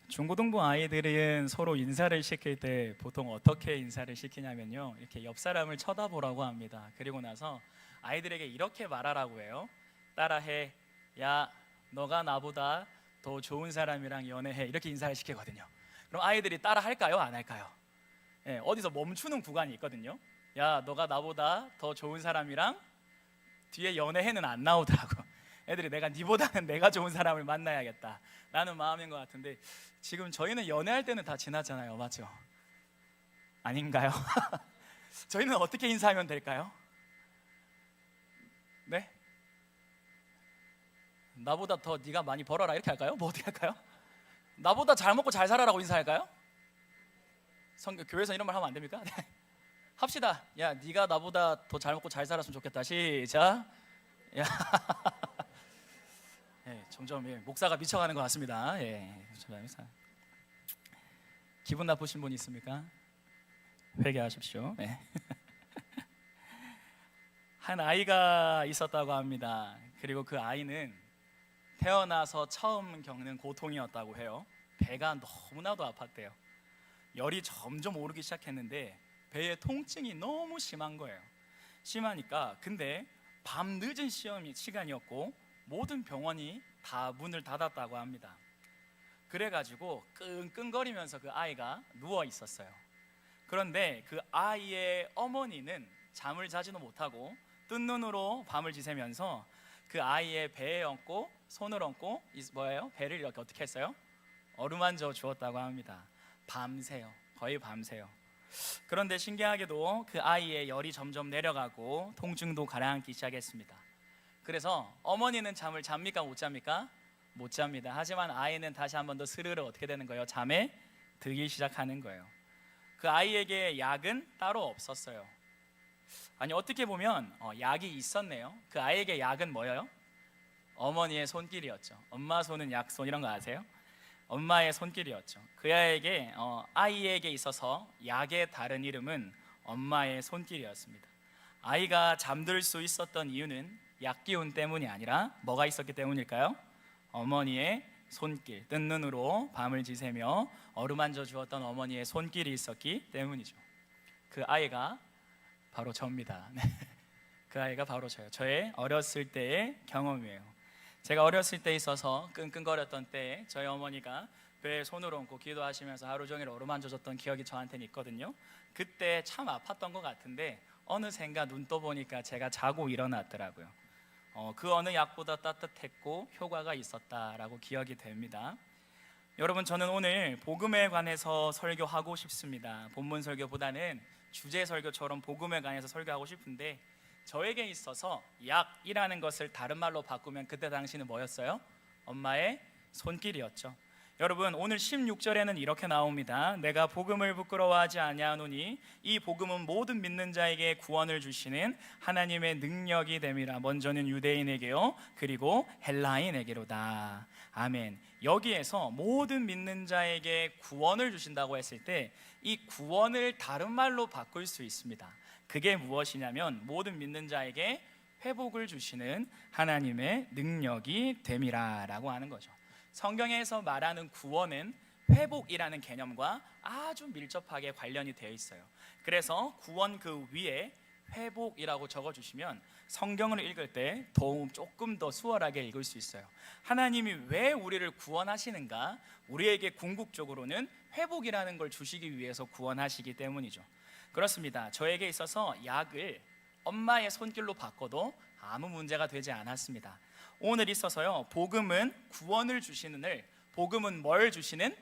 중고등부 아이들은 서로 인사를 시킬 때 보통 어떻게 인사를 시키냐면요, 이렇게 옆 사람을 쳐다보라고 합니다. 그리고 나서 아이들에게 이렇게 말하라고 해요. 따라해. 야, 너가 나보다 더 좋은 사람이랑 연애해. 이렇게 인사를 시키거든요. 그럼 아이들이 따라 할까요? 안 할까요? 예, 어디서 멈추는 구간이 있거든요. 야, 너가 나보다 더 좋은 사람이랑 뒤에 연애해는 안 나오더라고. 애들이 내가 니보다는 내가 좋은 사람을 만나야겠다 라는 마음인 것 같은데, 지금 저희는 연애할 때는 다 지났잖아요. 맞죠? 아닌가요? 저희는 어떻게 인사하면 될까요? 네? 나보다 더 네가 많이 벌어라 이렇게 할까요? 뭐 어떻게 할까요? 나보다 잘 먹고 잘 살아라고 인사할까요? 교회에서 이런 말 하면 안 됩니까? 네. 합시다. 야, 네가 나보다 더 잘 먹고 잘 살았으면 좋겠다. 시작. 야. 예, 점점 목사가 미쳐가는 것 같습니다. 예, 기분 나쁘신 분 있습니까? 회개하십시오. 네. 한 아이가 있었다고 합니다. 그리고 그 아이는 태어나서 처음 겪는 고통이었다고 해요. 배가 너무나도 아팠대요. 열이 점점 오르기 시작했는데 배에 통증이 너무 심한 거예요. 심하니까, 근데 밤 늦은 시간이었고 모든 병원이 다 문을 닫았다고 합니다. 그래가지고 끙끙거리면서 그 아이가 누워 있었어요. 그런데 그 아이의 어머니는 잠을 자지도 못하고 뜬 눈으로 밤을 지새면서 그 아이의 배에 얹고 손을 얹고 배를 이렇게 어떻게 했어요? 어루만져 주었다고 합니다. 밤새요. 거의 밤새요. 그런데 신기하게도 그 아이의 열이 점점 내려가고 통증도 가라앉기 시작했습니다. 그래서 어머니는 잠을 잡니까 못 잡니까? 못 잡니다. 하지만 아이는 다시 한 번 더 스르르 어떻게 되는 거예요? 잠에 들기 시작하는 거예요. 그 아이에게 약은 따로 없었어요. 아니, 어떻게 보면 약이 있었네요. 그 아이에게 약은 뭐예요? 어머니의 손길이었죠. 엄마 손은 약손, 이런 거 아세요? 엄마의 손길이었죠. 그 아이에게 있어서 약의 다른 이름은 엄마의 손길이었습니다. 아이가 잠들 수 있었던 이유는 약기운 때문이 아니라 뭐가 있었기 때문일까요? 어머니의 손길, 뜬 눈으로 밤을 지새며 어루만져 주었던 어머니의 손길이 있었기 때문이죠. 그 아이가 바로 저입니다. 그 아이가 바로 저예요. 저의 어렸을 때의 경험이에요. 제가 어렸을 때 있어서 끙끙거렸던 때에 저희 어머니가 배에 손을 얹고 기도하시면서 하루 종일 어루만져 줬던 기억이 저한테는 있거든요. 그때 참 아팠던 것 같은데 어느샌가 눈 떠보니까 제가 자고 일어났더라고요. 그 어느 약보다 따뜻했고 효과가 있었다라고 기억이 됩니다. 여러분, 저는 오늘 복음에 관해서 설교하고 싶습니다. 본문 설교보다는 주제 설교처럼 복음에 관해서 설교하고 싶은데, 저에게 있어서 약이라는 것을 다른 말로 바꾸면 그때 당시는 뭐였어요? 엄마의 손길이었죠. 여러분, 오늘 16절에는 이렇게 나옵니다. 내가 복음을 부끄러워하지 아니하노니 이 복음은 모든 믿는 자에게 구원을 주시는 하나님의 능력이 됨이라. 먼저는 유대인에게요, 그리고 헬라인에게로다. 아멘. 여기에서 모든 믿는 자에게 구원을 주신다고 했을 때 이 구원을 다른 말로 바꿀 수 있습니다. 그게 무엇이냐면 모든 믿는 자에게 회복을 주시는 하나님의 능력이 됨이라 라고 하는 거죠. 성경에서 말하는 구원은 회복이라는 개념과 아주 밀접하게 관련이 되어 있어요. 그래서 구원 그 위에 회복이라고 적어주시면 성경을 읽을 때 조금 더 수월하게 읽을 수 있어요. 하나님이 왜 우리를 구원하시는가? 우리에게 궁극적으로는 회복이라는 걸 주시기 위해서 구원하시기 때문이죠. 그렇습니다. 저에게 있어서 약을 엄마의 손길로 바꿔도 아무 문제가 되지 않았습니다. 오늘 있어서요, 복음은 구원을 주시는 복음은 뭘 주시는?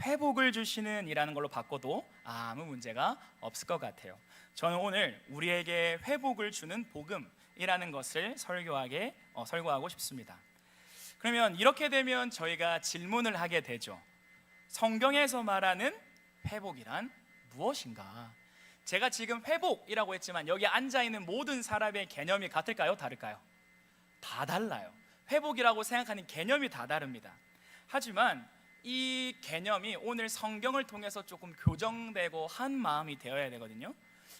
회복을 주시는 이라는 걸로 바꿔도 아무 문제가 없을 것 같아요. 저는 오늘 우리에게 회복을 주는 복음이라는 것을 설교하고 싶습니다. 그러면 이렇게 되면 저희가 질문을 하게 되죠. 성경에서 말하는 회복이란 무엇인가? 제가 지금 회복이라고 했지만 여기 앉아있는 모든 사람의 개념이 같을까요? 다를까요? 다 달라요. 회복이라고 생각하는 개념이 다 다릅니다. 하지만 이 개념이 오늘 성경을 통해서 조금 교정되고 한 마음이 되어야 되거든요.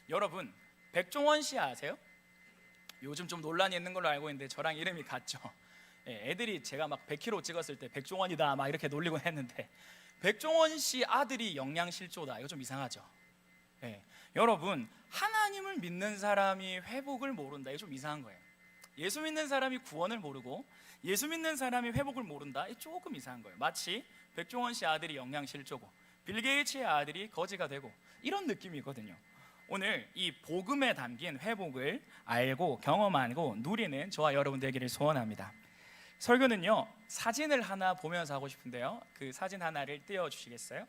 여러분, 백종원 씨 아세요? 요즘 좀 논란이 있는 걸로 알고 있는데 저랑 이름이 같죠. 애들이 제가 막 100kg 찍었을 때 백종원이다 막 이렇게 놀리곤 했는데, 백종원 씨 아들이 영양실조다. 이거 좀 이상하죠? 네. 여러분, 하나님을 믿는 사람이 회복을 모른다. 이거 좀 이상한 거예요. 예수 믿는 사람이 구원을 모르고 예수 믿는 사람이 회복을 모른다. 이거 조금 이상한 거예요. 마치 백종원 씨 아들이 영양실조고 빌 게이츠의 아들이 거지가 되고 이런 느낌이거든요. 오늘 이 복음에 담긴 회복을 알고 경험하고 누리는 저와 여러분 되기를 소원합니다. 설교는요, 사진을 하나 보면서 하고 싶은데요, 그 사진 하나를 띄워주시겠어요?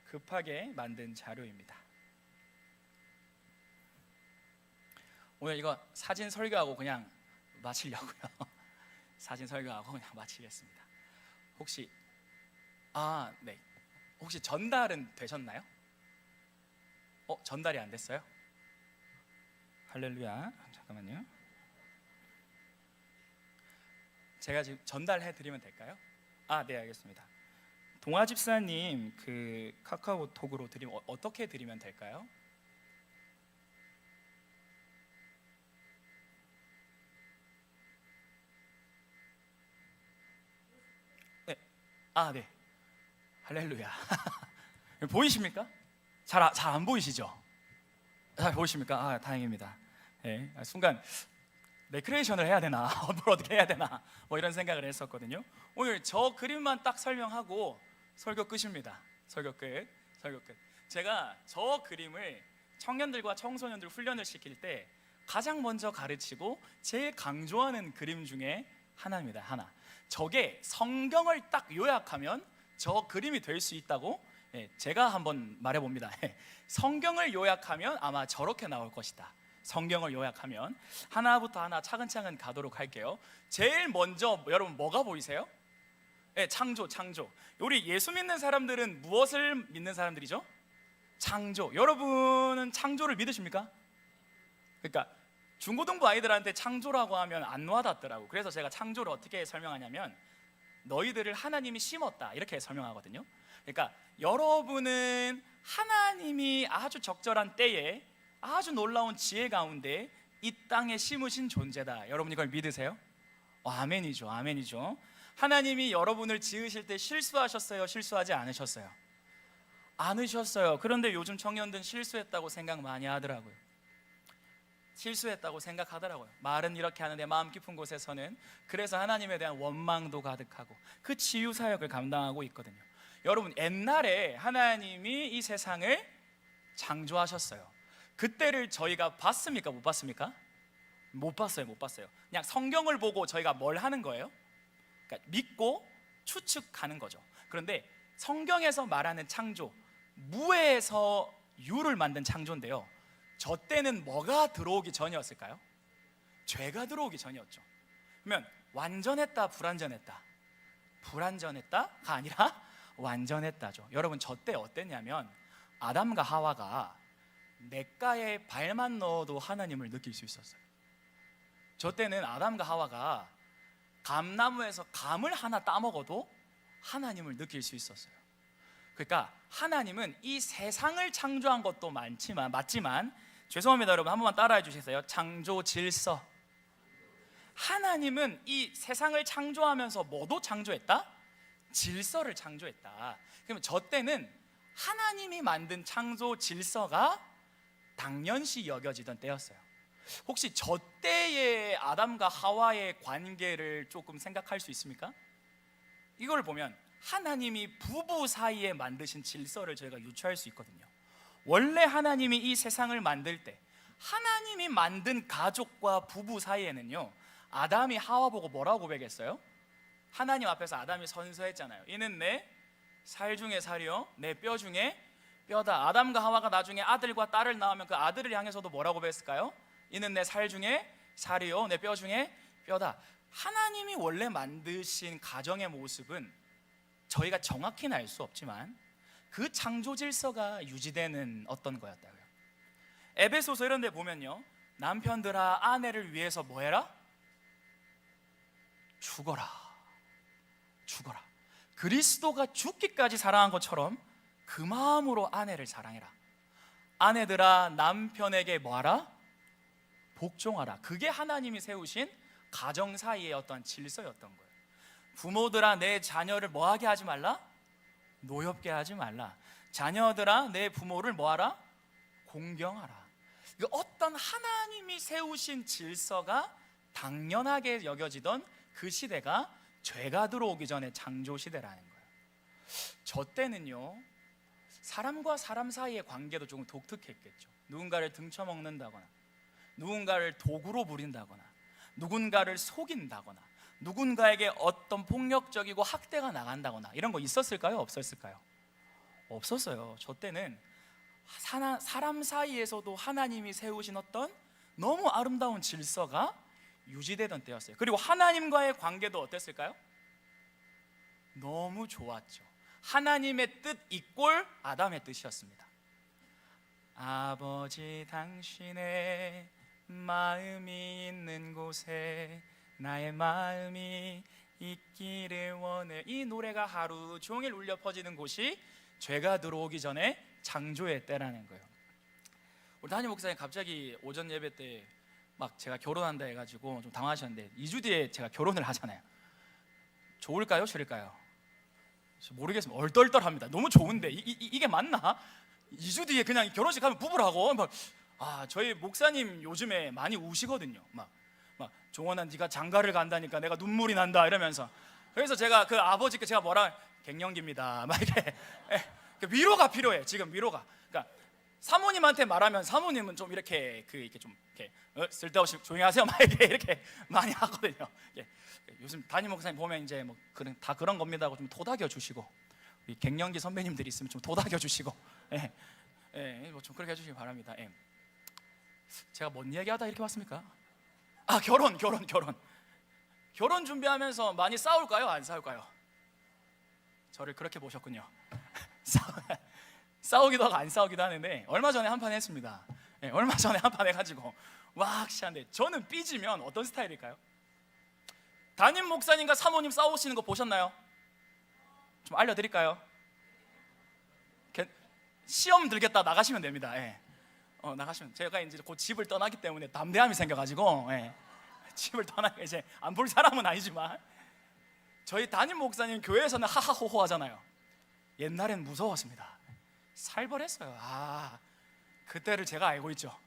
급하게 만든 자료입니다. 오늘 이거 사진 설교하고 그냥 마치려고요. 사진 설교하고 그냥 마치겠습니다. 혹시 네, 혹시 전달은 되셨나요? 전달이 안 됐어요? 할렐루야. 잠깐만요. 제가 지금 전달해 드리면 될까요? 네, 알겠습니다. 동아 집사님 그 카카오톡으로 드리면 어떻게 드리면 될까요? 네. 네. 할렐루야. 보이십니까? 잘 안 보이시죠? 잘 보이십니까? 다행입니다. 네, 순간 레크레이션을 해야 되나 뭘 어떻게 해야 되나 뭐 이런 생각을 했었거든요. 오늘 저 그림만 딱 설명하고 설교 끝입니다. 설교 끝. 제가 저 그림을 청년들과 청소년들 훈련을 시킬 때 가장 먼저 가르치고 제일 강조하는 그림 중에 하나입니다. 하나. 저게 성경을 딱 요약하면 저 그림이 될 수 있다고 제가 한번 말해봅니다. 성경을 요약하면 아마 저렇게 나올 것이다. 성경을 요약하면 하나부터 하나 차근차근 가도록 할게요. 제일 먼저 여러분 뭐가 보이세요? 창조. 우리 예수 믿는 사람들은 무엇을 믿는 사람들이죠? 창조. 여러분은 창조를 믿으십니까? 그러니까 중고등부 아이들한테 창조라고 하면 안 와닿더라고. 그래서 제가 창조를 어떻게 설명하냐면 너희들을 하나님이 심었다 이렇게 설명하거든요. 그러니까 여러분은 하나님이 아주 적절한 때에 아주 놀라운 지혜 가운데 이 땅에 심으신 존재다. 여러분 이걸 믿으세요? 아멘이죠. 하나님이 여러분을 지으실 때 실수하셨어요? 실수하지 않으셨어요? 않으셨어요. 그런데 요즘 청년들은 실수했다고 생각 많이 하더라고요. 실수했다고 생각하더라고요. 말은 이렇게 하는데 마음 깊은 곳에서는 그래서 하나님에 대한 원망도 가득하고 그 치유 사역을 감당하고 있거든요. 여러분, 옛날에 하나님이 이 세상을 창조하셨어요. 그때를 저희가 봤습니까? 못 봤습니까? 못 봤어요. 그냥 성경을 보고 저희가 뭘 하는 거예요? 그러니까 믿고 추측하는 거죠. 그런데 성경에서 말하는 창조, 무에서 유를 만든 창조인데요, 저 때는 뭐가 들어오기 전이었을까요? 죄가 들어오기 전이었죠. 그러면 완전했다, 불완전했다? 불완전했다가 아니라 완전했다죠. 여러분, 저 때 어땠냐면 아담과 하와가 냇가에 발만 넣어도 하나님을 느낄 수 있었어요. 저 때는 아담과 하와가 감나무에서 감을 하나 따먹어도 하나님을 느낄 수 있었어요. 그러니까 하나님은 이 세상을 창조한 것도 맞지만 죄송합니다 여러분, 한 번만 따라해 주시겠어요? 창조 질서. 하나님은 이 세상을 창조하면서 뭐도 창조했다? 질서를 창조했다. 그러면 저 때는 하나님이 만든 창조 질서가 당연시 여겨지던 때였어요. 혹시 저 때의 아담과 하와의 관계를 조금 생각할 수 있습니까? 이걸 보면 하나님이 부부 사이에 만드신 질서를 저희가 유추할 수 있거든요. 원래 하나님이 이 세상을 만들 때 하나님이 만든 가족과 부부 사이에는요, 아담이 하와 보고 뭐라고 고백했어요? 하나님 앞에서 아담이 선서했잖아요. 이는 내 살 중에 살이요 내 뼈 중에 뼈다. 아담과 하와가 나중에 아들과 딸을 낳으면 그 아들을 향해서도 뭐라고 고백했을까요? 이는 내 살 중에 살이요 내 뼈 중에 뼈다. 하나님이 원래 만드신 가정의 모습은 저희가 정확히는 알 수 없지만 그 창조 질서가 유지되는 어떤 거였다고요. 에베소서 이런 데 보면요, 남편들아 아내를 위해서 뭐 해라? 죽어라. 그리스도가 죽기까지 사랑한 것처럼 그 마음으로 아내를 사랑해라. 아내들아 남편에게 뭐하라? 복종하라. 그게 하나님이 세우신 가정 사이의 어떤 질서였던 거예요. 부모들아 내 자녀를 뭐하게 하지 말라? 노엽게 하지 말라. 자녀들아, 내 부모를 뭐하라? 공경하라. 어떤 하나님이 세우신 질서가 당연하게 여겨지던 그 시대가 죄가 들어오기 전에 창조 시대라는 거예요. 저 때는요, 사람과 사람 사이의 관계도 조금 독특했겠죠. 누군가를 등쳐먹는다거나, 누군가를 도구로 부린다거나, 누군가를 속인다거나, 누군가에게 어떤 폭력적이고 학대가 나간다거나 이런 거 있었을까요? 없었을까요? 없었어요. 저 때는 사람 사이에서도 하나님이 세우신 어떤 너무 아름다운 질서가 유지되던 때였어요. 그리고 하나님과의 관계도 어땠을까요? 너무 좋았죠. 하나님의 뜻 이꼴 아담의 뜻이었습니다. 아버지, 당신의 마음이 있는 곳에 나의 마음이 있기를 원해. 이 노래가 하루 종일 울려 퍼지는 곳이 죄가 들어오기 전에 창조의 때라는 거예요. 우리 담임 목사님 갑자기 오전 예배 때 막 제가 결혼한다 해가지고 좀 당황하셨는데 2주 뒤에 제가 결혼을 하잖아요. 좋을까요? 싫을까요? 모르겠습니다. 얼떨떨합니다. 너무 좋은데 이게 맞나? 2주 뒤에 그냥 결혼식 하면 부부라고. 저희 목사님 요즘에 많이 우시거든요. 막 종원아, 네가 장가를 간다니까 내가 눈물이 난다 이러면서. 그래서 제가 그 아버지께 제가 뭐라, 갱년기입니다 막 이렇게 위로가 필요해. 지금 위로가. 그러니까 사모님한테 말하면 사모님은 좀 이렇게 이렇게 좀 이렇게 쓸데없이 조용히 하세요 막 이렇게 많이 하거든요. 요즘 담임 목사님 보면 이제 뭐 다 그런 겁니다 하고 좀 토닥여 주시고, 우리 갱년기 선배님들이 있으면 좀 토닥여 주시고, 뭐 좀 그렇게 해주시기 바랍니다. 제가 뭔 얘기하다 이렇게 왔습니까? 결혼 준비하면서 많이 싸울까요? 안 싸울까요? 저를 그렇게 보셨군요. 싸우기도 하고 안 싸우기도 하는데 얼마 전에 한 판 했습니다. 얼마 전에 한 판 해가지고 와 시한데, 저는 삐지면 어떤 스타일일까요? 담임 목사님과 사모님 싸우시는 거 보셨나요? 좀 알려드릴까요? 시험 들겠다 나가시면 됩니다. 나가시면, 제가 이제 곧 집을 떠나기 때문에 담대함이 생겨가지고 집을 떠나게 이제 안 볼 사람은 아니지만, 저희 담임 목사님 교회에서는 하하호호 하잖아요. 옛날엔 무서웠습니다. 살벌했어요. 그때를 제가 알고 있죠.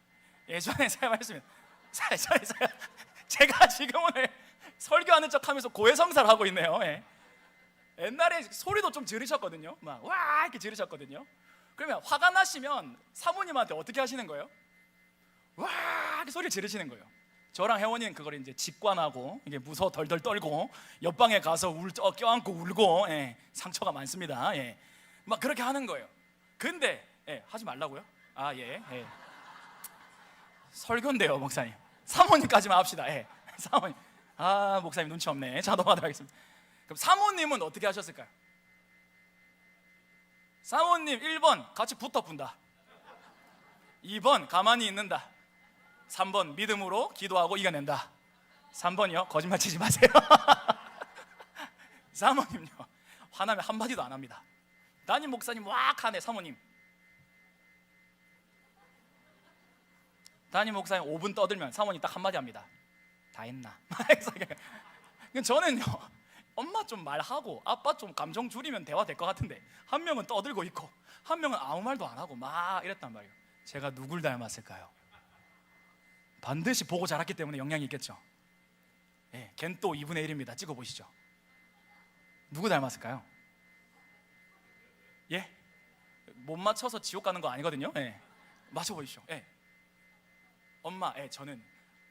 예전에 제가 말했으면 제가 지금 오늘 설교하는 척하면서 고해성사를 하고 있네요. 옛날에 소리도 좀 지르셨거든요. 막 와 이렇게 지르셨거든요. 그러면 화가 나시면 사모님한테 어떻게 하시는 거예요? 와 이렇게 소리를 지르시는 거예요. 저랑 혜원이는 그걸 이제 직관하고 이게 무서워 덜덜 떨고 옆방에 가서 껴안고 울고, 상처가 많습니다. 막 그렇게 하는 거예요. 근데 하지 말라고요? 설교인데요, 목사님. 사모님까지만 합시다. 사모님. 목사님 눈치 없네. 자, 넘어가도록 하겠습니다. 그럼 사모님은 어떻게 하셨을까요? 사모님 1번 같이 붙어 푼다. 2번 가만히 있는다. 3번 믿음으로 기도하고 이겨낸다. 3번이요 거짓말 치지 마세요. 사모님요 화나면 한마디도 안 합니다. 담임 목사님 왁 하네. 사모님 담임 목사님 5분 떠들면 사모님 딱 한마디 합니다. 다 했나? 저는요 엄마 좀 말하고 아빠 좀 감정 줄이면 대화 될 것 같은데, 한 명은 떠들고 있고 한 명은 아무 말도 안 하고 막 이랬단 말이에요. 제가 누굴 닮았을까요? 반드시 보고 자랐기 때문에 영향이 있겠죠. 걘 또 2분의 1입니다. 찍어보시죠. 누구 닮았을까요? 못 맞춰서 지옥 가는 거 아니거든요. 맞춰보십시오. 엄마, 저는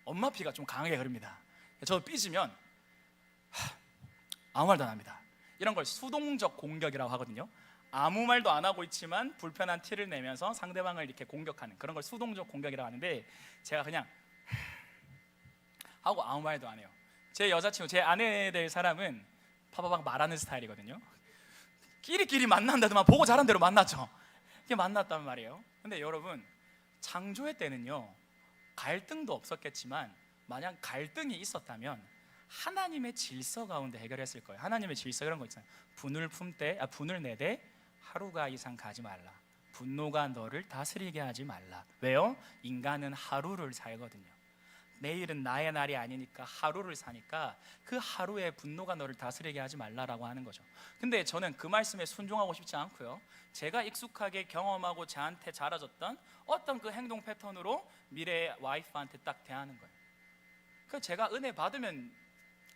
엄마 피가 좀 강하게 흐릅니다. 저도 삐지면 아무 말도 안 합니다. 이런 걸 수동적 공격이라고 하거든요. 아무 말도 안 하고 있지만 불편한 티를 내면서 상대방을 이렇게 공격하는 그런 걸 수동적 공격이라고 하는데, 제가 그냥 하고 아무 말도 안 해요. 제 여자친구, 제 아내 될 사람은 파바박 말하는 스타일이거든요. 끼리끼리 만난다더만 보고 자란 대로 만났죠. 이게 만났단 말이에요. 근데 여러분, 창조의 때는요 갈등도 없었겠지만, 만약 갈등이 있었다면 하나님의 질서 가운데 해결했을 거예요. 하나님의 질서, 이런 거 있잖아요. 분을 내되 하루가 이상 가지 말라. 분노가 너를 다스리게 하지 말라. 왜요? 인간은 하루를 살거든요. 내일은 나의 날이 아니니까 하루를 사니까 그 하루의 분노가 너를 다스리게 하지 말라라고 하는 거죠. 근데 저는 그 말씀에 순종하고 싶지 않고요, 제가 익숙하게 경험하고 저한테 자라졌던 어떤 그 행동 패턴으로 미래의 와이프한테 딱 대하는 거예요. 그 제가 은혜 받으면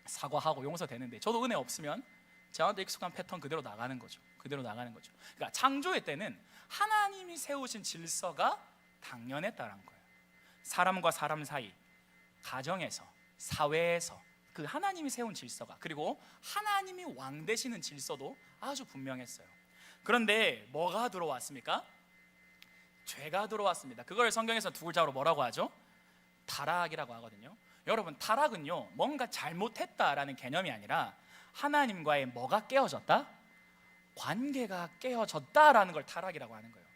사과하고 용서되는데, 저도 은혜 없으면 저한테 익숙한 패턴 그대로 나가는 거죠. 그러니까 창조의 때는 하나님이 세우신 질서가 당연했다는 거예요. 사람과 사람 사이, 가정에서, 사회에서 그 하나님이 세운 질서가, 그리고 하나님이 왕 되시는 질서도 아주 분명했어요. 그런데 뭐가 들어왔습니까? 죄가 들어왔습니다. 그걸 성경에서 두 글자로 뭐라고 하죠? 타락이라고 하거든요. 여러분, 타락은요, 뭔가 잘못했다라는 개념이 아니라 하나님과의 뭐가 깨어졌다? 관계가 깨어졌다라는 걸 타락이라고 하는 거예요.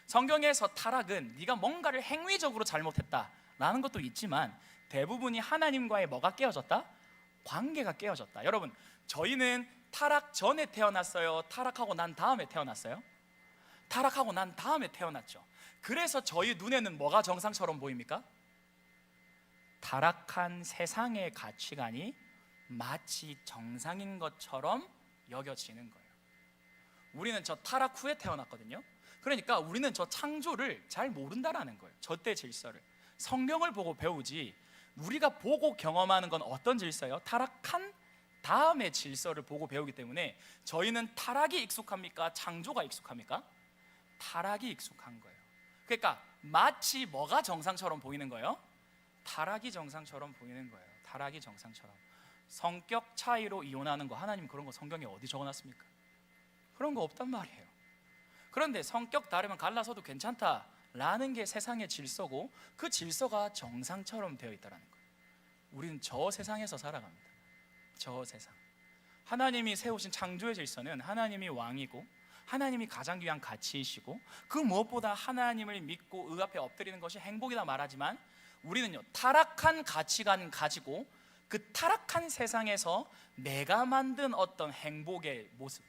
성경에서 타락은 네가 뭔가를 행위적으로 잘못했다라는 것도 있지만, 대부분이 하나님과의 뭐가 깨어졌다? 관계가 깨어졌다. 여러분, 저희는 타락 전에 태어났어요? 타락하고 난 다음에 태어났어요? 타락하고 난 다음에 태어났죠. 그래서 저희 눈에는 뭐가 정상처럼 보입니까? 타락한 세상의 가치관이 마치 정상인 것처럼 여겨지는 거예요. 우리는 저 타락 후에 태어났거든요. 그러니까 우리는 저 창조를 잘 모른다라는 거예요. 저때 질서를, 성경을 보고 배우지, 우리가 보고 경험하는 건 어떤 질서예요? 타락한 다음의 질서를 보고 배우기 때문에 저희는 타락이 익숙합니까? 창조가 익숙합니까? 타락이 익숙한 거예요. 그러니까 마치 뭐가 정상처럼 보이는 거예요? 타락이 정상처럼 보이는 거예요. 타락이 정상처럼. 성격 차이로 이혼하는 거, 하나님 그런 거 성경에 어디 적어놨습니까? 그런 거 없단 말이에요. 그런데 성격 다르면 갈라서도 괜찮다라는 게 세상의 질서고, 그 질서가 정상처럼 되어 있다는 거예요. 우리는 저 세상에서 살아갑니다. 저 세상. 하나님이 세우신 창조의 질서는 하나님이 왕이고 하나님이 가장 귀한 가치이시고, 그 무엇보다 하나님을 믿고 의 앞에 엎드리는 것이 행복이다 말하지만, 우리는요, 타락한 가치관 가지고 그 타락한 세상에서 내가 만든 어떤 행복의 모습,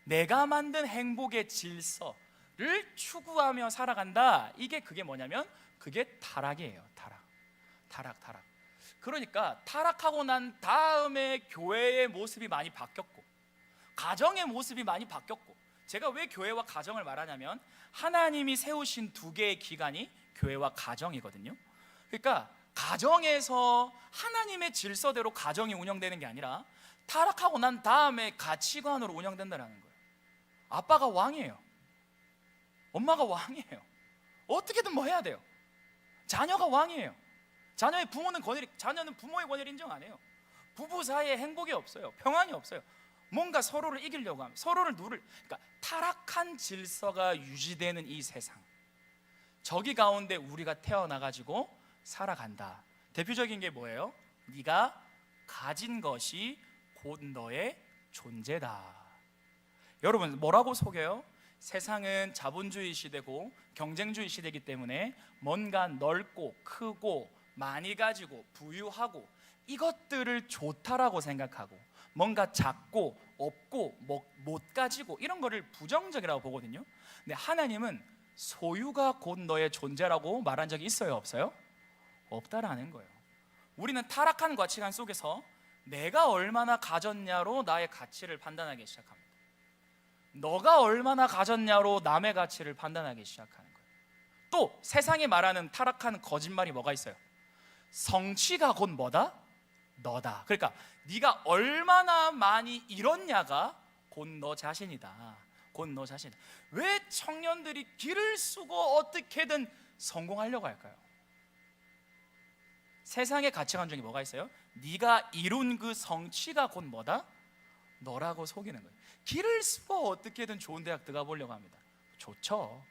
내가 만든 행복의 질서를 추구하며 살아간다. 그게 뭐냐면 그게 타락이에요. 타락. 그러니까 타락하고 난 다음에 교회의 모습이 많이 바뀌었고, 가정의 모습이 많이 바뀌었고, 제가 왜 교회와 가정을 말하냐면, 하나님이 세우신 두 개의 기관이 교회와 가정이거든요. 그러니까 가정에서 하나님의 질서대로 가정이 운영되는 게 아니라 타락하고 난 다음에 가치관으로 운영된다는 거예요. 아빠가 왕이에요. 엄마가 왕이에요. 어떻게든 뭐 해야 돼요. 자녀가 왕이에요. 자녀는 부모의 권위를 인정 안 해요. 부부 사이에 행복이 없어요. 평안이 없어요. 뭔가 서로를 이기려고 하면, 그러니까 타락한 질서가 유지되는 이 세상, 저기 가운데 우리가 태어나가지고 살아간다. 대표적인 게 뭐예요? 네가 가진 것이 곧 너의 존재다. 여러분, 뭐라고 속여요? 세상은 자본주의 시대고 경쟁주의 시대이기 때문에 뭔가 넓고 크고 많이 가지고 부유하고 이것들을 좋다라고 생각하고, 뭔가 작고 없고 못 가지고 이런 거를 부정적이라고 보거든요. 근데 하나님은 소유가 곧 너의 존재라고 말한 적이 있어요, 없어요? 없다라는 거예요. 우리는 타락한 가치관 속에서 내가 얼마나 가졌냐로 나의 가치를 판단하기 시작합니다. 너가 얼마나 가졌냐로 남의 가치를 판단하기 시작하는 거예요. 또 세상이 말하는 타락한 거짓말이 뭐가 있어요? 성취가 곧 뭐다? 너다. 그러니까 네가 얼마나 많이 잃었냐가 곧 너 자신이다. 곧 너 자신이다. 왜 청년들이 길을 쓰고 어떻게든 성공하려고 할까요? 세상의 가치관 중에 뭐가 있어요? 네가 이룬 그 성취가 곧 뭐다? 너라고 속이는 거예요. 길을 쓰고 어떻게든 좋은 대학 들어가 보려고 합니다. 좋죠.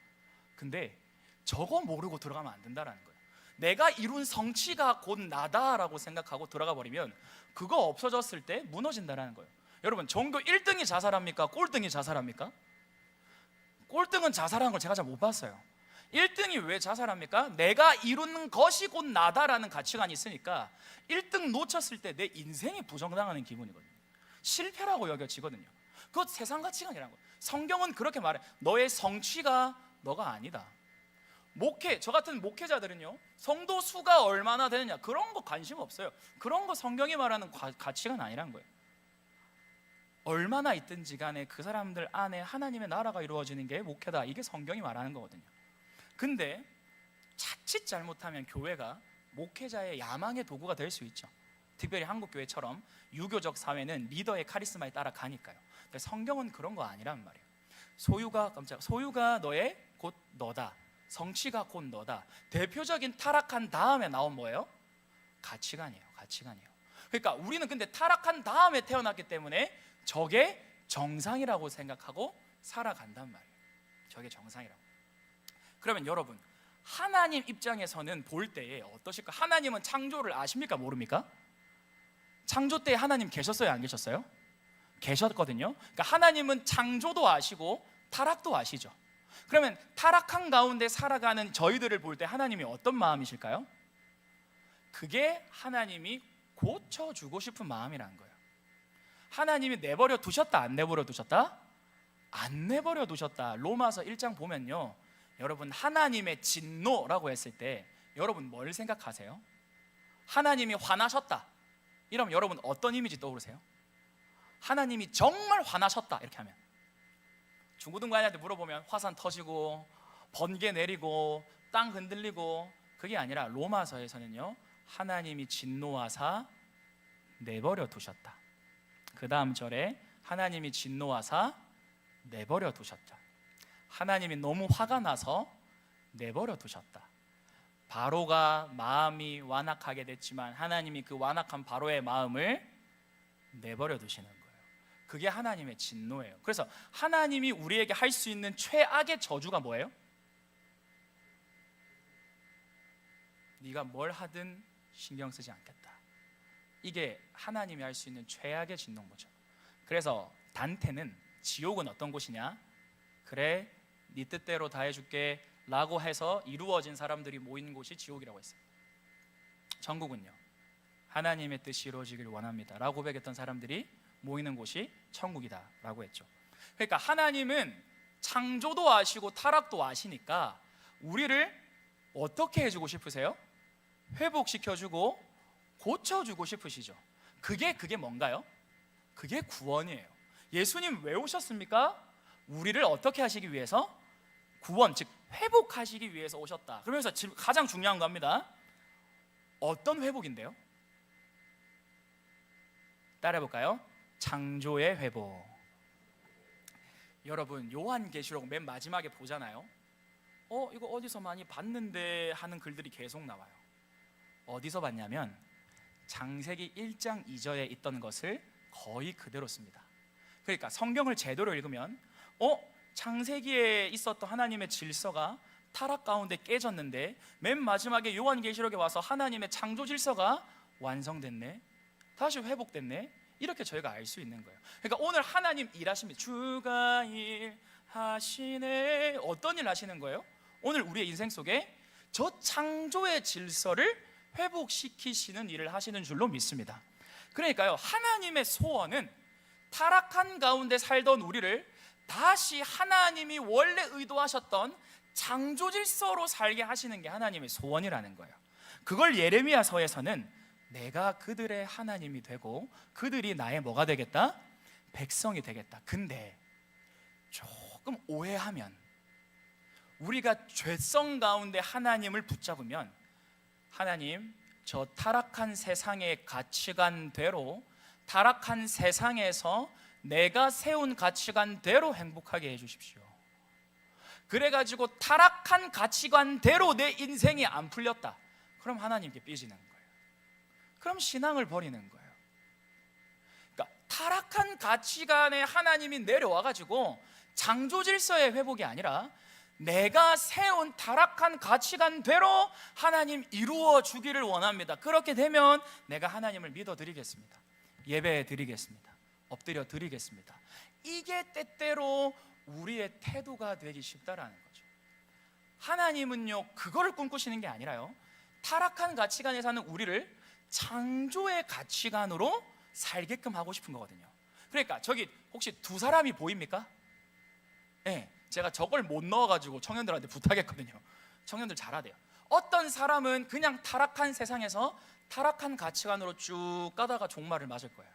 근데 저거 모르고 들어가면 안 된다라는 거예요. 내가 이룬 성취가 곧 나다라고 생각하고 들어가 버리면 그거 없어졌을 때 무너진다라는 거예요. 여러분, 전교 1등이 자살합니까? 꼴등이 자살합니까? 꼴등은 자살하는 걸 제가 잘 못 봤어요. 1등이 왜 자살합니까? 내가 이루는 것이 곧 나다라는 가치관이 있으니까 1등 놓쳤을 때 내 인생이 부정당하는 기분이거든요. 실패라고 여겨지거든요. 그것 세상 가치관이라는 거예요. 성경은 그렇게 말해. 너의 성취가 너가 아니다. 저 같은 목회자들은요, 성도 수가 얼마나 되느냐 그런 거 관심 없어요. 그런 거 성경이 말하는 가치가 아니란 거예요. 얼마나 있든지 간에 그 사람들 안에 하나님의 나라가 이루어지는 게 목회다, 이게 성경이 말하는 거거든요. 근데 자칫 잘못하면 교회가 목회자의 야망의 도구가 될 수 있죠. 특별히 한국교회처럼 유교적 사회는 리더의 카리스마에 따라 가니까요. 근데 성경은 그런 거 아니란 말이에요. 소유가 너의 곧 너다, 성취가 곧 너다. 대표적인 타락한 다음에 나온 뭐예요? 가치관이에요. 그러니까 우리는 근데 타락한 다음에 태어났기 때문에 저게 정상이라고 생각하고 살아간단 말이에요. 저게 정상이라고. 그러면 여러분, 하나님 입장에서는 볼 때에 어떠실까? 하나님은 창조를 아십니까? 모릅니까? 창조 때 하나님 계셨어요? 안 계셨어요? 계셨거든요. 그러니까 하나님은 창조도 아시고 타락도 아시죠. 그러면 타락한 가운데 살아가는 저희들을 볼 때 하나님이 어떤 마음이실까요? 그게 하나님이 고쳐주고 싶은 마음이라는 거예요. 하나님이 내버려 두셨다, 안 내버려 두셨다? 안 내버려 두셨다. 로마서 1장 보면요, 여러분 하나님의 진노라고 했을 때 여러분 뭘 생각하세요? 하나님이 화나셨다 이러면 여러분 어떤 이미지 떠오르세요? 하나님이 정말 화나셨다 이렇게 하면, 중고등부한테 물어보면 화산 터지고 번개 내리고 땅 흔들리고, 그게 아니라 로마서에서는요, 하나님이 진노하사 내버려 두셨다. 그 다음 절에 하나님이 진노하사 내버려 두셨다. 하나님이 너무 화가 나서 내버려 두셨다. 바로가 마음이 완악하게 됐지만 하나님이 그 완악한 바로의 마음을 내버려 두시는 거예요. 그게 하나님의 진노예요. 그래서 하나님이 우리에게 할 수 있는 최악의 저주가 뭐예요? 네가 뭘 하든 신경 쓰지 않겠다. 이게 하나님이 할 수 있는 최악의 진노인 거죠. 그래서 단테는 지옥은 어떤 곳이냐? 그래, 네 뜻대로 다 해줄게 라고 해서 이루어진 사람들이 모인 곳이 지옥이라고 했어요. 천국은요, 하나님의 뜻이 이루어지길 원합니다 라고 고백했던 사람들이 모이는 곳이 천국이다 라고 했죠. 그러니까 하나님은 창조도 아시고 타락도 아시니까 우리를 어떻게 해주고 싶으세요? 회복시켜주고 고쳐주고 싶으시죠. 그게 뭔가요? 그게 구원이에요. 예수님 왜 오셨습니까? 우리를 어떻게 하시기 위해서? 구원, 즉 회복하시기 위해서 오셨다. 그러면서 지금 가장 중요한 겁니다. 어떤 회복인데요? 따라해볼까요? 창조의 회복. 여러분, 요한계시록 맨 마지막에 보잖아요. 이거 어디서 많이 봤는데 하는 글들이 계속 나와요. 어디서 봤냐면 창세기 1장 2절에 있던 것을 거의 그대로 씁니다. 그러니까 성경을 제대로 읽으면 창세기에 있었던 하나님의 질서가 타락 가운데 깨졌는데 맨 마지막에 요한계시록에 와서 하나님의 창조 질서가 완성됐네, 다시 회복됐네, 이렇게 저희가 알 수 있는 거예요. 그러니까 오늘 하나님 일하십니다. 주가 일하시네. 어떤 일 하시는 거예요? 오늘 우리의 인생 속에 저 창조의 질서를 회복시키시는 일을 하시는 줄로 믿습니다. 그러니까요, 하나님의 소원은 타락한 가운데 살던 우리를 다시 하나님이 원래 의도하셨던 창조 질서로 살게 하시는 게 하나님의 소원이라는 거예요. 그걸 예레미야서에서는 내가 그들의 하나님이 되고 그들이 나의 뭐가 되겠다? 백성이 되겠다. 근데 조금 오해하면, 우리가 죄성 가운데 하나님을 붙잡으면 하나님, 저 타락한 세상의 가치관대로, 타락한 세상에서 내가 세운 가치관대로 행복하게 해주십시오. 그래가지고 타락한 가치관대로 내 인생이 안 풀렸다, 그럼 하나님께 삐지는 거예요. 그럼 신앙을 버리는 거예요. 그러니까 타락한 가치관에 하나님이 내려와가지고 창조 질서의 회복이 아니라 내가 세운 타락한 가치관대로 하나님 이루어 주기를 원합니다. 그렇게 되면 내가 하나님을 믿어 드리겠습니다, 예배해 드리겠습니다, 엎드려 드리겠습니다. 이게 때때로 우리의 태도가 되기 쉽다라는 거죠. 하나님은요, 그거를 꿈꾸시는 게 아니라요, 타락한 가치관에 사는 우리를 창조의 가치관으로 살게끔 하고 싶은 거거든요. 그러니까 저기 혹시 두 사람이 보입니까? 네, 제가 저걸 못 넣어가지고 청년들한테 부탁했거든요. 청년들 잘 알아야 돼요. 어떤 사람은 그냥 타락한 세상에서 타락한 가치관으로 쭉 가다가 종말을 맞을 거예요.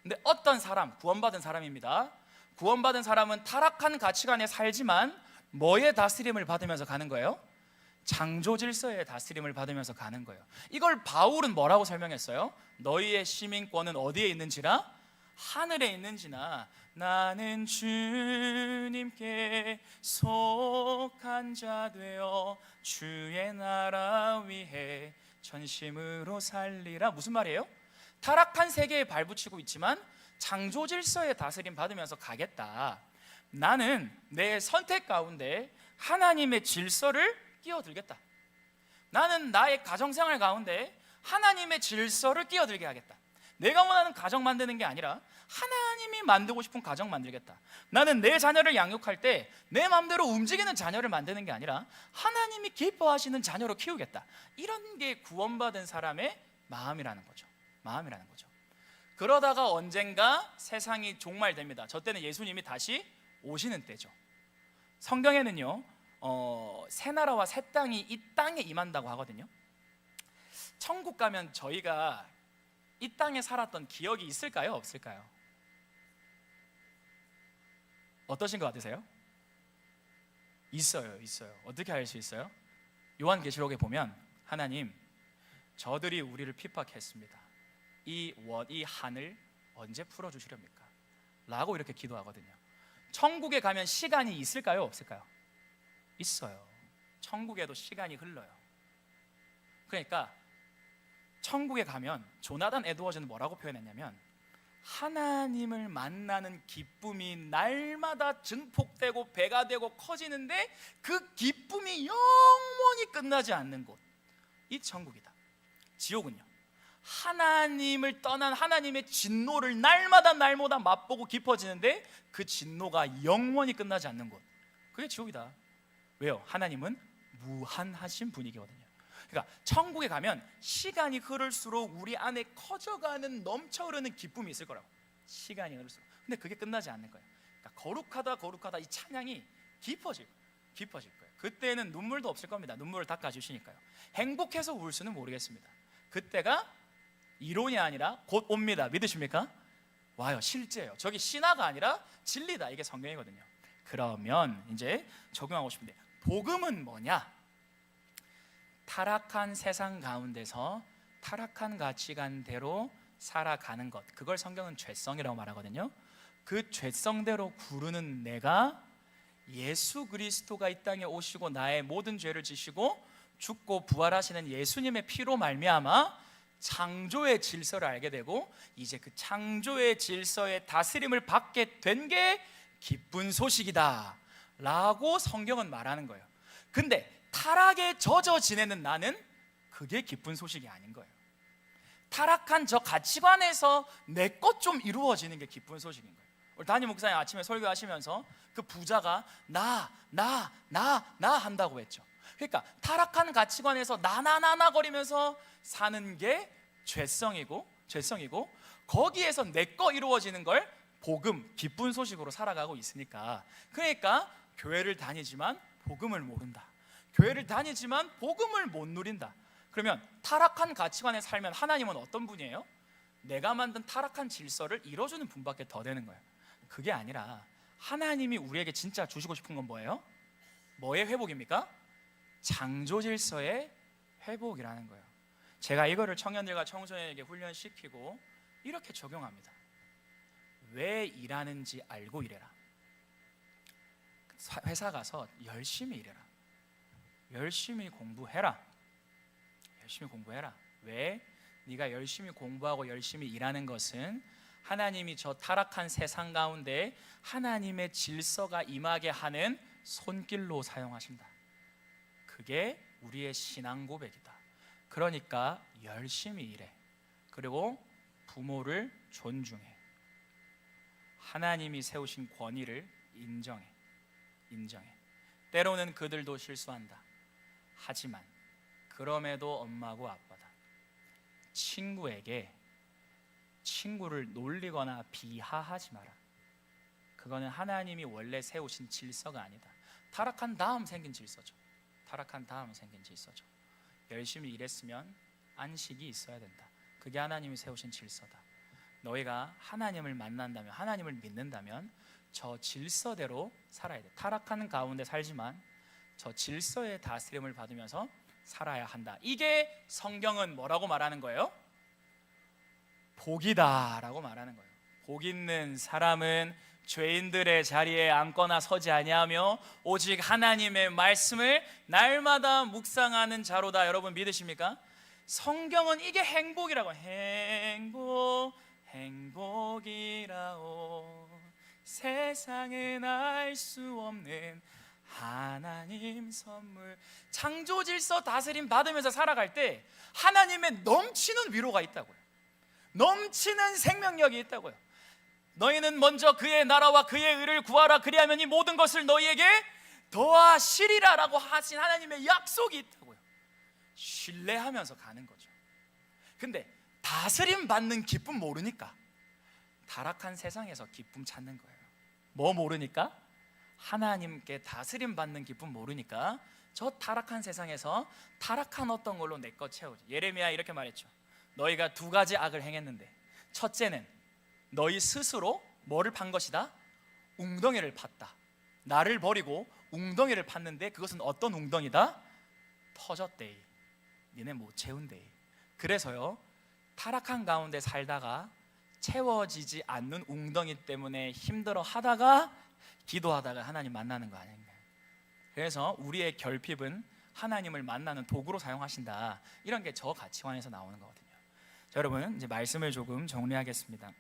근데 어떤 사람, 구원받은 사람입니다. 구원받은 사람은 타락한 가치관에 살지만 뭐의 다스림을 받으면서 가는 거예요? 창조 질서의 다스림을 받으면서 가는 거예요. 이걸 바울은 뭐라고 설명했어요? 너희의 시민권은 어디에 있는지라? 하늘에 있는지나 나는 주님께 속한 자 되어 주의 나라 위해 전심으로 살리라. 무슨 말이에요? 타락한 세계에 발붙이고 있지만 창조 질서의 다스림 받으면서 가겠다. 나는 내 선택 가운데 하나님의 질서를 끼어들겠다. 나는 나의 가정생활 가운데 하나님의 질서를 끼어들게 하겠다. 내가 원하는 가정 만드는 게 아니라 하나님이 만들고 싶은 가정 만들겠다. 나는 내 자녀를 양육할 때 내 마음대로 움직이는 자녀를 만드는 게 아니라 하나님이 기뻐하시는 자녀로 키우겠다. 이런 게 구원받은 사람의 마음이라는 거죠. 마음이라는 거죠. 그러다가 언젠가 세상이 종말됩니다. 저 때는 예수님이 다시 오시는 때죠. 성경에는요 새 나라와 새 땅이 이 땅에 임한다고 하거든요. 천국 가면 저희가 이 땅에 살았던 기억이 있을까요? 없을까요? 어떠신 것 같으세요? 있어요. 어떻게 알 수 있어요? 요한계시록에 보면 하나님, 저들이 우리를 핍박했습니다. 이 한을 언제 풀어주시렵니까? 라고 이렇게 기도하거든요. 천국에 가면 시간이 있을까요? 없을까요? 있어요. 천국에도 시간이 흘러요. 그러니까 천국에 가면 조나단 에드워즈는 뭐라고 표현했냐면 하나님을 만나는 기쁨이 날마다 증폭되고 배가 되고 커지는데 그 기쁨이 영원히 끝나지 않는 곳, 이 천국이다. 지옥은요, 하나님을 떠난 하나님의 진노를 날마다 맛보고 깊어지는데 그 진노가 영원히 끝나지 않는 곳, 그게 지옥이다. 왜요? 하나님은 무한하신 분이거든요. 그러니까 천국에 가면 시간이 흐를수록 우리 안에 커져가는 넘쳐 흐르는 기쁨이 있을 거라고. 시간이 흐를수록. 근데 그게 끝나지 않는 거예요. 그러니까 거룩하다 이 찬양이 깊어질 거예요. 그때는 눈물도 없을 겁니다. 눈물을 닦아주시니까요. 행복해서 울 수는 모르겠습니다. 그때가 이론이 아니라 곧 옵니다. 믿으십니까? 와요. 실제예요. 저기 신화가 아니라 진리다. 이게 성경이거든요. 그러면 이제 적용하고 싶은데, 복음은 뭐냐? 타락한 세상 가운데서 타락한 가치관대로 살아가는 것, 그걸 성경은 죄성이라고 말하거든요. 그 죄성대로 구르는 내가 예수 그리스도가 이 땅에 오시고 나의 모든 죄를 지시고 죽고 부활하시는 예수님의 피로 말미암아 창조의 질서를 알게 되고 이제 그 창조의 질서의 다스림을 받게 된 게 기쁜 소식이다 라고 성경은 말하는 거예요. 근데 타락에 젖어 지내는 나는 그게 기쁜 소식이 아닌 거예요. 타락한 저 가치관에서 내 것 좀 이루어지는 게 기쁜 소식인 거예요. 우리 담임 목사님 아침에 설교하시면서 그 부자가 나 한다고 했죠. 그러니까 타락한 가치관에서 나 거리면서 사는 게 죄성이고 거기에서 내 거 이루어지는 걸 복음, 기쁜 소식으로 살아가고 있으니까, 그러니까 교회를 다니지만 복음을 모른다, 교회를 다니지만 복음을 못 누린다. 그러면 타락한 가치관에 살면 하나님은 어떤 분이에요? 내가 만든 타락한 질서를 이뤄주는 분밖에 더 되는 거예요. 그게 아니라 하나님이 우리에게 진짜 주시고 싶은 건 뭐예요? 뭐의 회복입니까? 창조 질서의 회복이라는 거예요. 제가 이거를 청년들과 청소년에게 훈련시키고 이렇게 적용합니다. 왜 일하는지 알고 일해라. 회사 가서 열심히 일해라. 열심히 공부해라. 왜? 네가 열심히 공부하고 열심히 일하는 것은 하나님이 저 타락한 세상 가운데 하나님의 질서가 임하게 하는 손길로 사용하신다. 그게 우리의 신앙 고백이다. 그러니까 열심히 일해. 그리고 부모를 존중해. 하나님이 세우신 권위를 인정해. 때로는 그들도 실수한다. 하지만 그럼에도 엄마고 아빠다. 친구를 놀리거나 비하하지 마라. 그거는 하나님이 원래 세우신 질서가 아니다. 타락한 다음 생긴 질서죠. 타락한 다음 생긴 질서죠. 열심히 일했으면 안식이 있어야 된다. 그게 하나님이 세우신 질서다. 너희가 하나님을 만난다면, 하나님을 믿는다면 저 질서대로 살아야 돼. 타락하는 가운데 살지만 저 질서의 다스림을 받으면서 살아야 한다. 이게 성경은 뭐라고 말하는 거예요? 복이다라고 말하는 거예요. 복 있는 사람은 죄인들의 자리에 앉거나 서지 아니하며 오직 하나님의 말씀을 날마다 묵상하는 자로다. 여러분 믿으십니까? 성경은 이게 행복이라고. 행복이라오 세상은 알 수 없는 하나님 선물. 창조 질서 다스림 받으면서 살아갈 때 하나님의 넘치는 위로가 있다고요. 넘치는 생명력이 있다고요. 너희는 먼저 그의 나라와 그의 의를 구하라. 그리하면 이 모든 것을 너희에게 더하시리라 라고 하신 하나님의 약속이 있다고요. 신뢰하면서 가는 거죠. 근데 다스림 받는 기쁨 모르니까 타락한 세상에서 기쁨 찾는 거예요. 뭐 모르니까? 하나님께 다스림 받는 기쁨 모르니까 저 타락한 세상에서 타락한 어떤 걸로 내 것 채우지. 예레미야 이렇게 말했죠. 너희가 두 가지 악을 행했는데, 첫째는 너희 스스로 뭐를 판 것이다? 웅덩이를 팠다. 나를 버리고 웅덩이를 팠는데 그것은 어떤 웅덩이다? 터졌대이. 니네 못 채운대이. 그래서요, 타락한 가운데 살다가 채워지지 않는 웅덩이 때문에 힘들어 하다가 기도하다가 하나님 만나는 거 아닌가. 그래서 우리의 결핍은 하나님을 만나는 도구로 사용하신다. 이런 게 저 가치관에서 나오는 거거든요. 자, 여러분 이제 말씀을 조금 정리하겠습니다.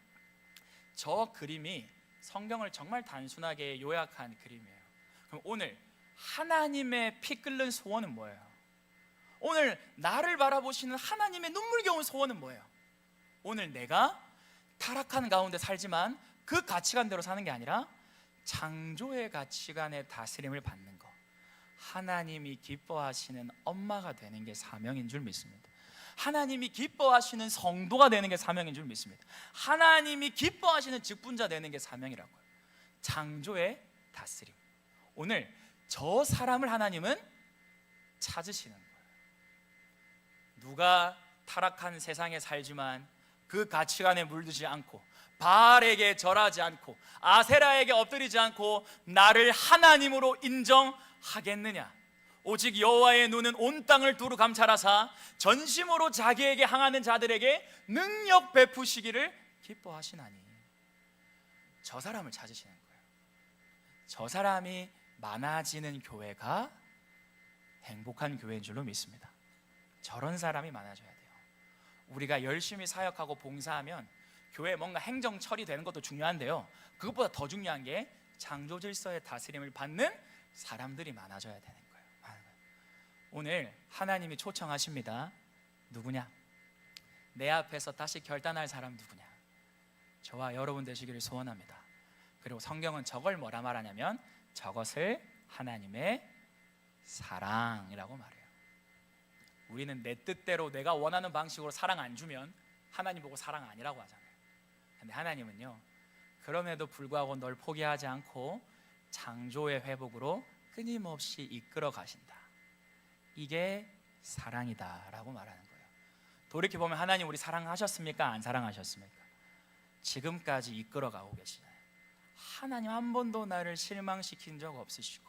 저 그림이 성경을 정말 단순하게 요약한 그림이에요. 그럼 오늘 하나님의 피 끓는 소원은 뭐예요? 오늘 나를 바라보시는 하나님의 눈물겨운 소원은 뭐예요? 오늘 내가 타락한 가운데 살지만 그 가치관대로 사는 게 아니라 창조의 가치관의 다스림을 받는 것, 하나님이 기뻐하시는 엄마가 되는 게 사명인 줄 믿습니다. 하나님이 기뻐하시는 성도가 되는 게 사명인 줄 믿습니다. 하나님이 기뻐하시는 직분자 되는 게 사명이라고요. 창조의 다스림. 오늘 저 사람을 하나님은 찾으시는 거예요. 누가 타락한 세상에 살지만 그 가치관에 물들지 않고 바알에게 절하지 않고 아세라에게 엎드리지 않고 나를 하나님으로 인정하겠느냐? 오직 여호와의 눈은 온 땅을 두루 감찰하사 전심으로 자기에게 향하는 자들에게 능력 베푸시기를 기뻐하시나니. 저 사람을 찾으시는 거예요. 저 사람이 많아지는 교회가 행복한 교회인 줄로 믿습니다. 저런 사람이 많아져야 돼요. 우리가 열심히 사역하고 봉사하면 교회에 뭔가 행정 처리되는 것도 중요한데요, 그것보다 더 중요한 게 창조 질서의 다스림을 받는 사람들이 많아져야 되는 거예요. 오늘 하나님이 초청하십니다. 누구냐? 내 앞에서 다시 결단할 사람 누구냐? 저와 여러분 되시기를 소원합니다. 그리고 성경은 저걸 뭐라 말하냐면 저것을 하나님의 사랑이라고 말해요. 우리는 내 뜻대로 내가 원하는 방식으로 사랑 안 주면 하나님 보고 사랑 아니라고 하잖아요. 근데 하나님은요, 그럼에도 불구하고 널 포기하지 않고 창조의 회복으로 끊임없이 이끌어 가신다. 이게 사랑이다라고 말하는 거예요. 돌이켜보면 하나님 우리 사랑하셨습니까? 안 사랑하셨습니까? 지금까지 이끌어가고 계시나요? 하나님 한 번도 나를 실망시킨 적 없으시고,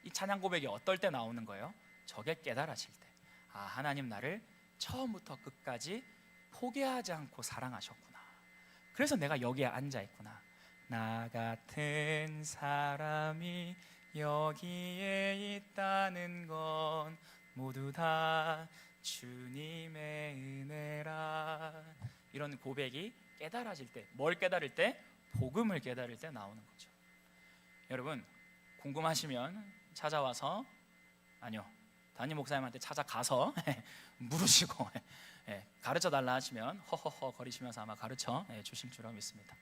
이 찬양 고백이 어떨 때 나오는 거예요? 저게 깨달아질 때, 아, 하나님 나를 처음부터 끝까지 포기하지 않고 사랑하셨구나. 그래서 내가 여기에 앉아있구나. 나 같은 사람이 여기에 있다는 건 모두 다 주님의 은혜라. 이런 고백이 깨달아질 때, 뭘 깨달을 때? 복음을 깨달을 때 나오는 거죠. 여러분 궁금하시면 찾아와서, 아니요, 담임 목사님한테 찾아가서 물으시고 가르쳐 달라 하시면 허허허 거리시면서 아마 가르쳐 주실 줄로 믿습니다.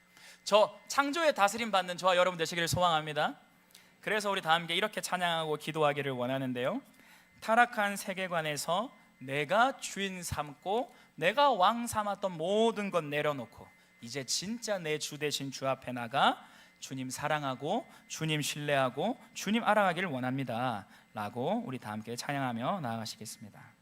저 창조의 다스림 받는 저와 여러분 되시기를 소망합니다. 그래서 우리 다 함께 이렇게 찬양하고 기도하기를 원하는데요, 타락한 세계관에서 내가 주인 삼고 내가 왕 삼았던 모든 것 내려놓고 이제 진짜 내 주 대신 주 앞에 나가 주님 사랑하고 주님 신뢰하고 주님 알아가기를 원합니다. 라고 우리 다 함께 찬양하며 나아가시겠습니다.